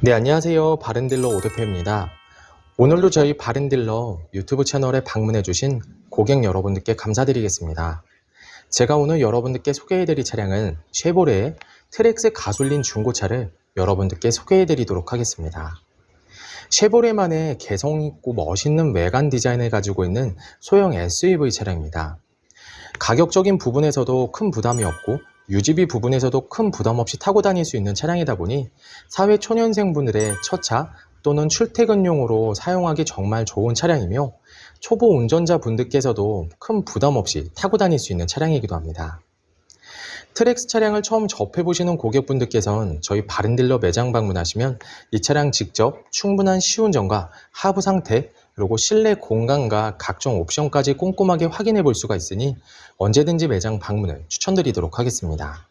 네, 안녕하세요. 바른딜러 오대표입니다. 오늘도 저희 바른딜러 유튜브 채널에 방문해주신 고객 여러분들께 감사드리겠습니다. 제가 오늘 여러분들께 소개해드릴 차량은 쉐보레의 트랙스 가솔린 중고차를 여러분들께 소개해드리도록 하겠습니다. 쉐보레만의 개성있고 멋있는 외관 디자인을 가지고 있는 소형 SUV 차량입니다. 가격적인 부분에서도 큰 부담이 없고 유지비 부분에서도 큰 부담 없이 타고 다닐 수 있는 차량이다 보니 사회 초년생분들의 첫 차 또는 출퇴근용으로 사용하기 정말 좋은 차량이며 초보 운전자 분들께서도 큰 부담 없이 타고 다닐 수 있는 차량이기도 합니다. 트랙스 차량을 처음 접해보시는 고객분들께서는 저희 바른딜러 매장 방문하시면 이 차량 직접 충분한 시운전과 하부 상태 그리고 실내 공간과 각종 옵션까지 꼼꼼하게 확인해 볼 수가 있으니 언제든지 매장 방문을 추천드리도록 하겠습니다.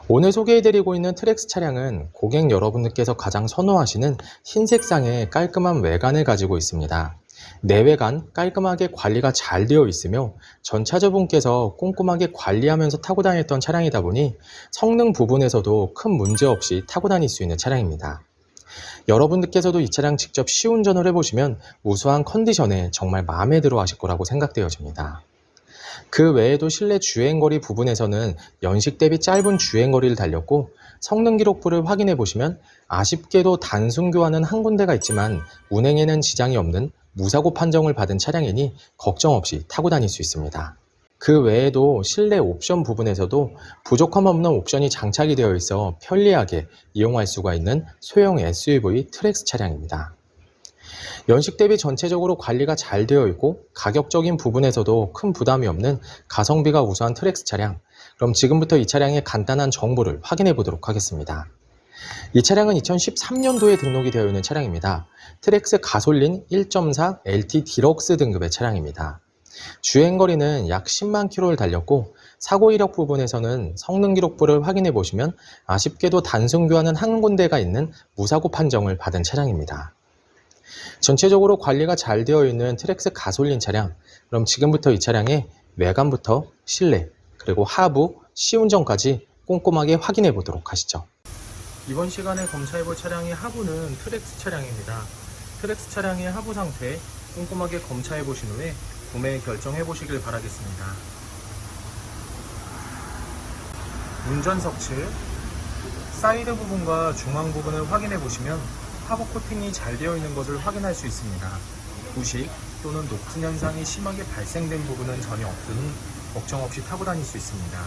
오늘 소개해드리고 있는 트랙스 차량은 고객 여러분들께서 가장 선호하시는 흰색상의 깔끔한 외관을 가지고 있습니다. 내외관 깔끔하게 관리가 잘 되어 있으며 전차주분께서 꼼꼼하게 관리하면서 타고 다녔던 차량이다 보니 성능 부분에서도 큰 문제 없이 타고 다닐 수 있는 차량입니다. 여러분들께서도 이 차량 직접 시운전을 해보시면 우수한 컨디션에 정말 마음에 들어 하실 거라고 생각되어집니다. 그 외에도 실내 주행거리 부분에서는 연식 대비 짧은 주행거리를 달렸고 성능 기록부를 확인해 보시면 아쉽게도 단순 교환은 한 군데가 있지만 운행에는 지장이 없는 무사고 판정을 받은 차량이니 걱정 없이 타고 다닐 수 있습니다. 그 외에도 실내 옵션 부분에서도 부족함 없는 옵션이 장착이 되어 있어 편리하게 이용할 수가 있는 소형 SUV 트랙스 차량입니다. 연식 대비 전체적으로 관리가 잘 되어 있고 가격적인 부분에서도 큰 부담이 없는 가성비가 우수한 트랙스 차량. 그럼 지금부터 이 차량의 간단한 정보를 확인해 보도록 하겠습니다. 이 차량은 2013년도에 등록이 되어 있는 차량입니다. 트랙스 가솔린 1.4 LT 디럭스 등급의 차량입니다. 주행거리는 약 10만 킬로를 달렸고 사고 이력 부분에서는 성능 기록부를 확인해 보시면 아쉽게도 단순 교환은 한 군데가 있는 무사고 판정을 받은 차량입니다. 전체적으로 관리가 잘 되어 있는 트랙스 가솔린 차량. 그럼 지금부터 이 차량의 외관부터 실내 그리고 하부, 시운전까지 꼼꼼하게 확인해 보도록 하시죠. 이번 시간에 검사해 볼 차량의 하부는 트랙스 차량입니다. 트랙스 차량의 하부 상태 꼼꼼하게 검사해 보신 후에 구매 결정해 보시길 바라겠습니다. 운전석 측 사이드 부분과 중앙 부분을 확인해 보시면 하부 코팅이 잘 되어 있는 것을 확인할 수 있습니다. 부식 또는 녹슨 현상이 심하게 발생된 부분은 전혀 없으니 걱정 없이 타고 다닐 수 있습니다.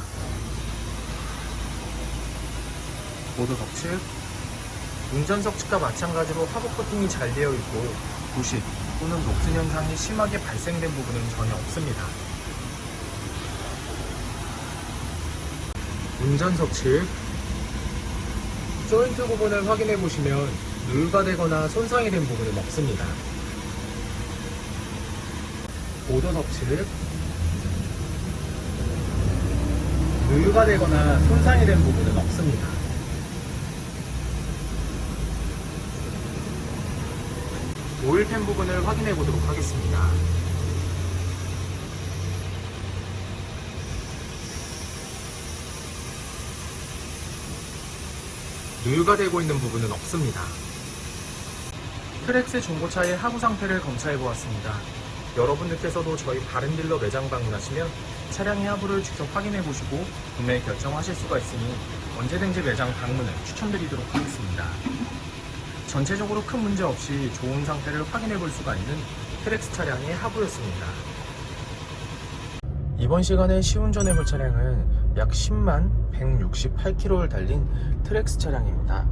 보도석 측 운전석 측과 마찬가지로 하부 코팅이 잘 되어 있고 부식 또는 녹슨 현상이 심하게 발생된 부분은 전혀 없습니다. 운전석 측 조인트 부분을 확인해 보시면 누유가 되거나 손상이 된 부분은 없습니다. 보도석 측 누유가 되거나 손상이 된 부분은 없습니다. 오일팬 부분을 확인해 보도록 하겠습니다. 누유가 되고 있는 부분은 없습니다. 트랙스 중고차의 하부 상태를 검사해 보았습니다. 여러분들께서도 저희 바른딜러 매장 방문하시면 차량의 하부를 직접 확인해 보시고 구매 결정하실 수가 있으니 언제든지 매장 방문을 추천드리도록 하겠습니다. 전체적으로 큰 문제 없이 좋은 상태를 확인해 볼 수가 있는 트랙스 차량의 하부였습니다. 이번 시간에 시운전해 볼 차량은 약 10만 168km를 달린 트랙스 차량입니다.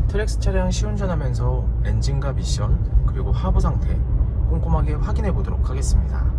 트랙스 차량 시운전하면서 엔진과 미션 그리고 하부 상태 꼼꼼하게 확인해 보도록 하겠습니다.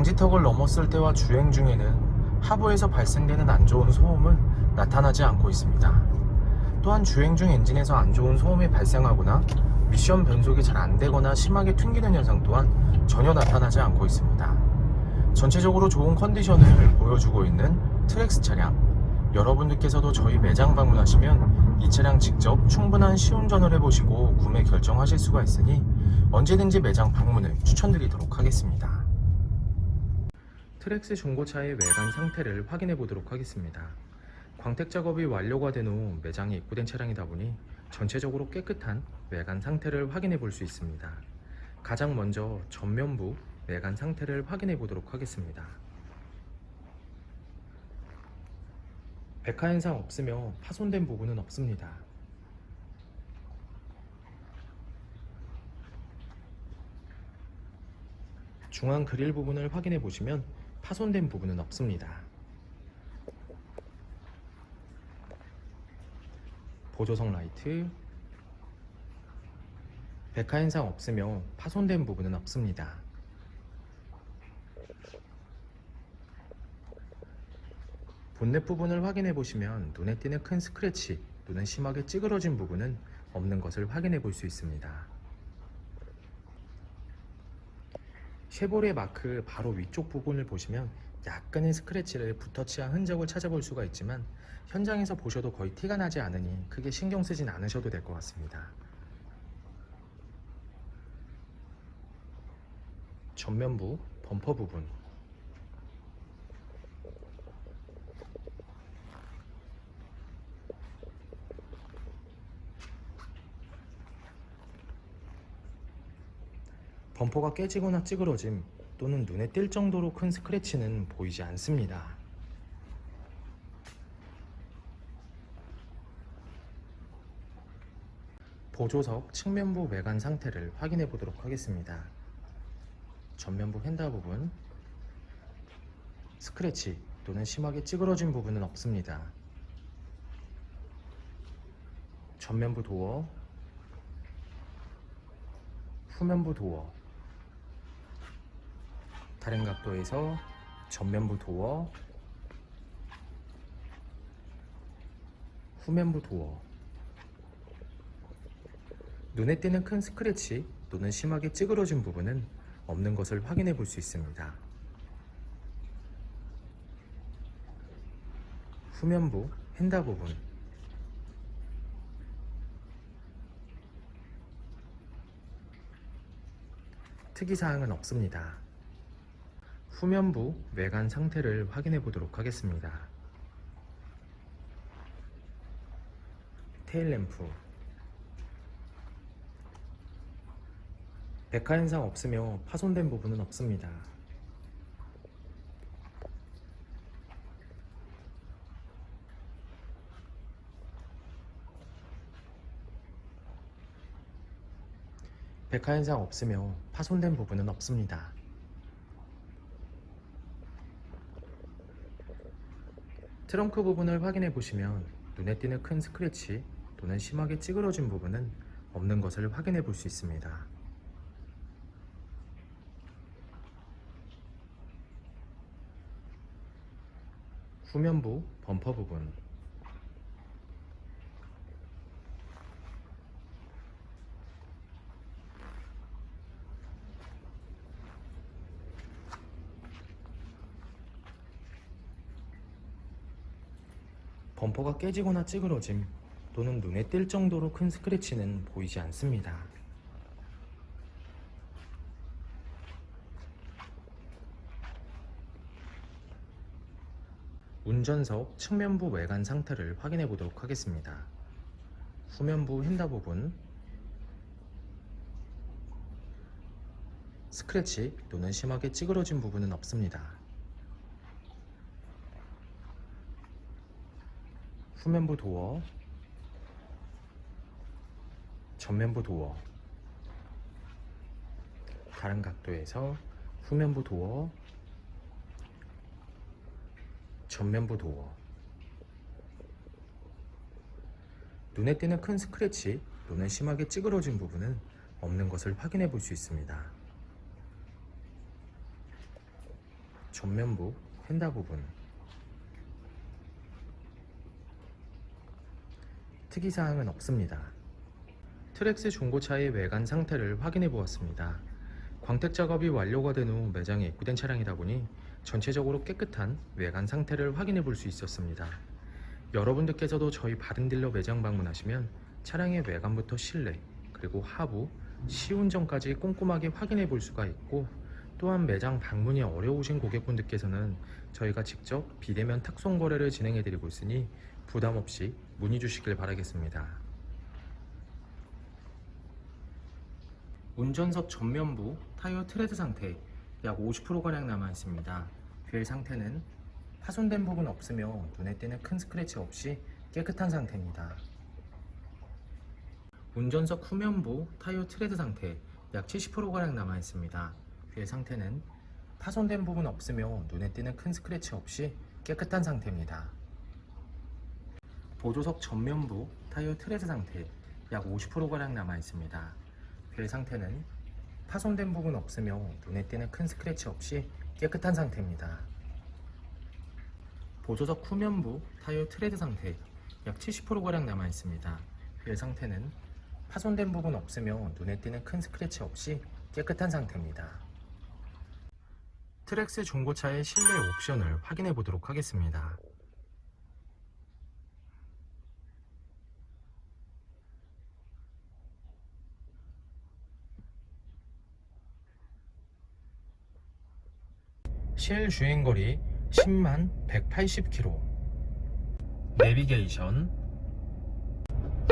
방지턱을 넘었을 때와 주행 중에는 하부에서 발생되는 안 좋은 소음은 나타나지 않고 있습니다. 또한 주행 중 엔진에서 안 좋은 소음이 발생하거나 미션 변속이 잘 안되거나 심하게 튕기는 현상 또한 전혀 나타나지 않고 있습니다. 전체적으로 좋은 컨디션을 보여주고 있는 트랙스 차량, 여러분들께서도 저희 매장 방문하시면 이 차량 직접 충분한 시운전을 해보시고 구매 결정하실 수가 있으니 언제든지 매장 방문을 추천드리도록 하겠습니다. 트랙스 중고차의 외관 상태를 확인해 보도록 하겠습니다. 광택 작업이 완료가 된 후 매장에 입고된 차량이다 보니 전체적으로 깨끗한 외관 상태를 확인해 볼 수 있습니다. 가장 먼저 전면부 외관 상태를 확인해 보도록 하겠습니다. 백화 현상 없으며 파손된 부분은 없습니다. 중앙 그릴 부분을 확인해 보시면 파손된 부분은 없습니다. 보조석 라이트, 백화 현상 없으며 파손된 부분은 없습니다. 본넷 부분을 확인해 보시면 눈에 띄는 큰 스크래치 또는 심하게 찌그러진 부분은 없는 것을 확인해 볼 수 있습니다. 쉐보레 마크 바로 위쪽 부분을 보시면 약간의 스크래치를 붓터치한 흔적을 찾아볼 수가 있지만 현장에서 보셔도 거의 티가 나지 않으니 크게 신경 쓰진 않으셔도 될 것 같습니다. 전면부 범퍼 부분, 범퍼가 깨지거나 찌그러짐 또는 눈에 띌 정도로 큰 스크래치는 보이지 않습니다. 보조석 측면부 외관 상태를 확인해 보도록 하겠습니다. 전면부 휀다 부분, 스크래치 또는 심하게 찌그러진 부분은 없습니다. 전면부 도어, 후면부 도어, 다른 각도에서 전면부 도어, 후면부 도어, 눈에 띄는 큰 스크래치 또는 심하게 찌그러진 부분은 없는 것을 확인해 볼 수 있습니다. 후면부 휀다 부분, 특이사항은 없습니다. 후면부 외관 상태를 확인해 보도록 하겠습니다. 테일램프, 백화 현상 없으며 파손된 부분은 없습니다. 백화 현상 없으며 파손된 부분은 없습니다. 트렁크 부분을 확인해 보시면 눈에 띄는 큰 스크래치 또는 심하게 찌그러진 부분은 없는 것을 확인해 볼 수 있습니다. 후면부 범퍼 부분, 범퍼가 깨지거나 찌그러짐 또는 눈에 띌 정도로 큰 스크래치는 보이지 않습니다. 운전석 측면부 외관 상태를 확인해 보도록 하겠습니다. 후면부 휀다 부분, 스크래치 또는 심하게 찌그러진 부분은 없습니다. 후면부 도어, 전면부 도어, 다른 각도에서 후면부 도어, 전면부 도어, 눈에 띄는 큰 스크래치 또는 심하게 찌그러진 부분은 없는 것을 확인해 볼 수 있습니다. 전면부, 휀다 부분, 특이사항은 없습니다. 트랙스 중고차의 외관 상태를 확인해 보았습니다. 광택 작업이 완료가 된 후 매장에 입고된 차량이다 보니 전체적으로 깨끗한 외관 상태를 확인해 볼 수 있었습니다. 여러분들께서도 저희 바른딜러 매장 방문하시면 차량의 외관부터 실내 그리고 하부, 시운전까지 꼼꼼하게 확인해 볼 수가 있고, 또한 매장 방문이 어려우신 고객분들께서는 저희가 직접 비대면 탁송 거래를 진행해 드리고 있으니 부담 없이 문의 주시길 바라겠습니다. 운전석 전면부 타이어 트레드 상태 약 50%가량 남아 있습니다. 휠 상태는 파손된 부분 없으며 눈에 띄는 큰 스크래치 없이 깨끗한 상태입니다. 운전석 후면부 타이어 트레드 상태 약 70%가량 남아 있습니다. 휠 상태는 파손된 부분 없으며 눈에 띄는 큰 스크래치 없이 깨끗한 상태입니다. 보조석 전면부 타이어 트레드 상태 약 50%가량 남아 있습니다. 휠 상태는 파손된 부분 없으며 눈에 띄는 큰 스크래치 없이 깨끗한 상태입니다. 보조석 후면부 타이어 트레드 상태 약 70%가량 남아 있습니다. 휠 상태는 파손된 부분 없으며 눈에 띄는 큰 스크래치 없이 깨끗한 상태입니다. 트랙스 중고차의 실내 옵션을 확인해 보도록 하겠습니다. 실 주행거리 10만 180km, 내비게이션,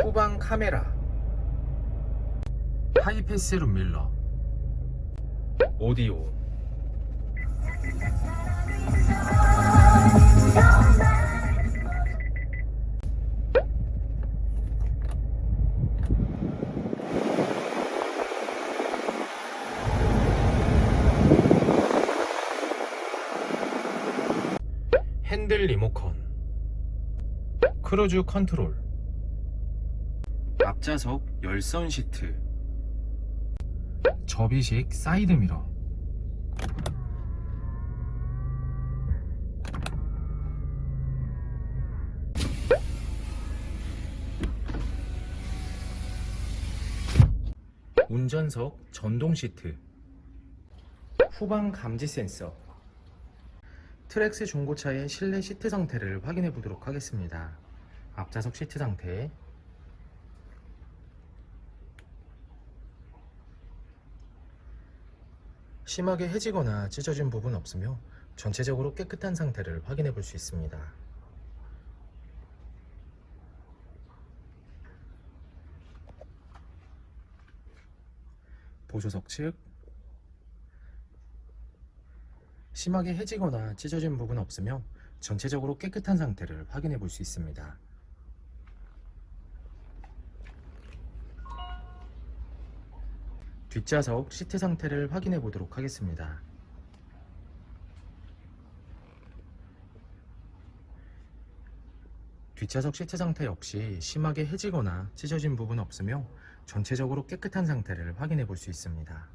후방 카메라, 하이패스 룸밀러, 오디오, 핸들 리모컨, 크루즈 컨트롤, 앞좌석 열선 시트, 접이식 사이드미러, 운전석 전동 시트, 후방 감지 센서. 트랙스 중고차의 실내 시트 상태를 확인해 보도록 하겠습니다. 앞좌석 시트 상태, 심하게 해지거나 찢어진 부분 없으며 전체적으로 깨끗한 상태를 확인해 볼 수 있습니다. 보조석 측, 심하게 해지거나 찢어진 부분 없으며 전체적으로 깨끗한 상태를 확인해 볼 수 있습니다. 뒷좌석 시트 상태를 확인해 보도록 하겠습니다. 뒷좌석 시트 상태 역시 심하게 해지거나 찢어진 부분 없으며 전체적으로 깨끗한 상태를 확인해 볼 수 있습니다.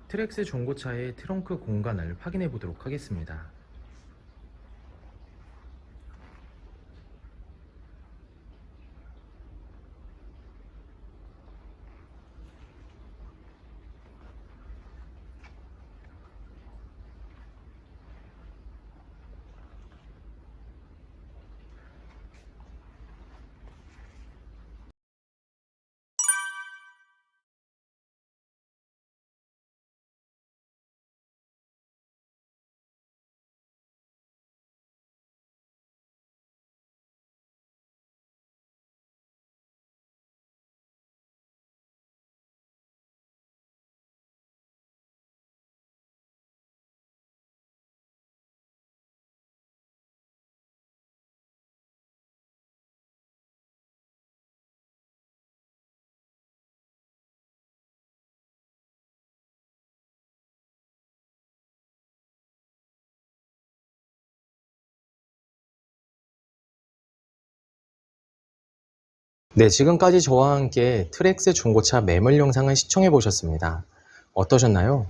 트랙스 중고차의 트렁크 공간을 확인해 보도록 하겠습니다. 네, 지금까지 저와 함께 트랙스 중고차 매물 영상을 시청해 보셨습니다. 어떠셨나요?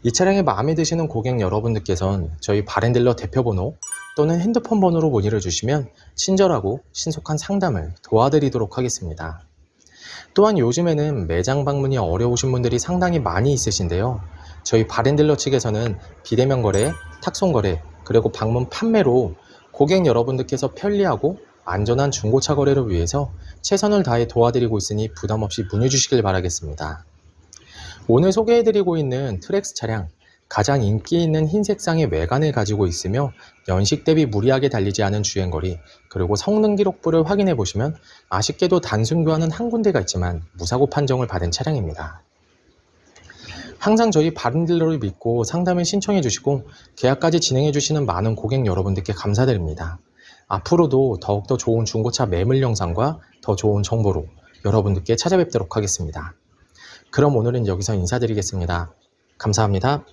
이 차량이 마음에 드시는 고객 여러분들께선 저희 바렌딜러 대표번호 또는 핸드폰 번호로 문의를 주시면 친절하고 신속한 상담을 도와드리도록 하겠습니다. 또한 요즘에는 매장 방문이 어려우신 분들이 상당히 많이 있으신데요. 저희 바렌딜러 측에서는 비대면 거래, 탁송 거래, 그리고 방문 판매로 고객 여러분들께서 편리하고 안전한 중고차 거래를 위해서 최선을 다해 도와드리고 있으니 부담 없이 문의 주시길 바라겠습니다. 오늘 소개해드리고 있는 트랙스 차량, 가장 인기 있는 흰 색상의 외관을 가지고 있으며 연식 대비 무리하게 달리지 않은 주행거리, 그리고 성능 기록부를 확인해 보시면 아쉽게도 단순 교환은 한 군데가 있지만 무사고 판정을 받은 차량입니다. 항상 저희 바렌딜러를 믿고 상담을 신청해 주시고 계약까지 진행해 주시는 많은 고객 여러분들께 감사드립니다. 앞으로도 더욱더 좋은 중고차 매물 영상과 더 좋은 정보로 여러분들께 찾아뵙도록 하겠습니다. 그럼 오늘은 여기서 인사드리겠습니다. 감사합니다.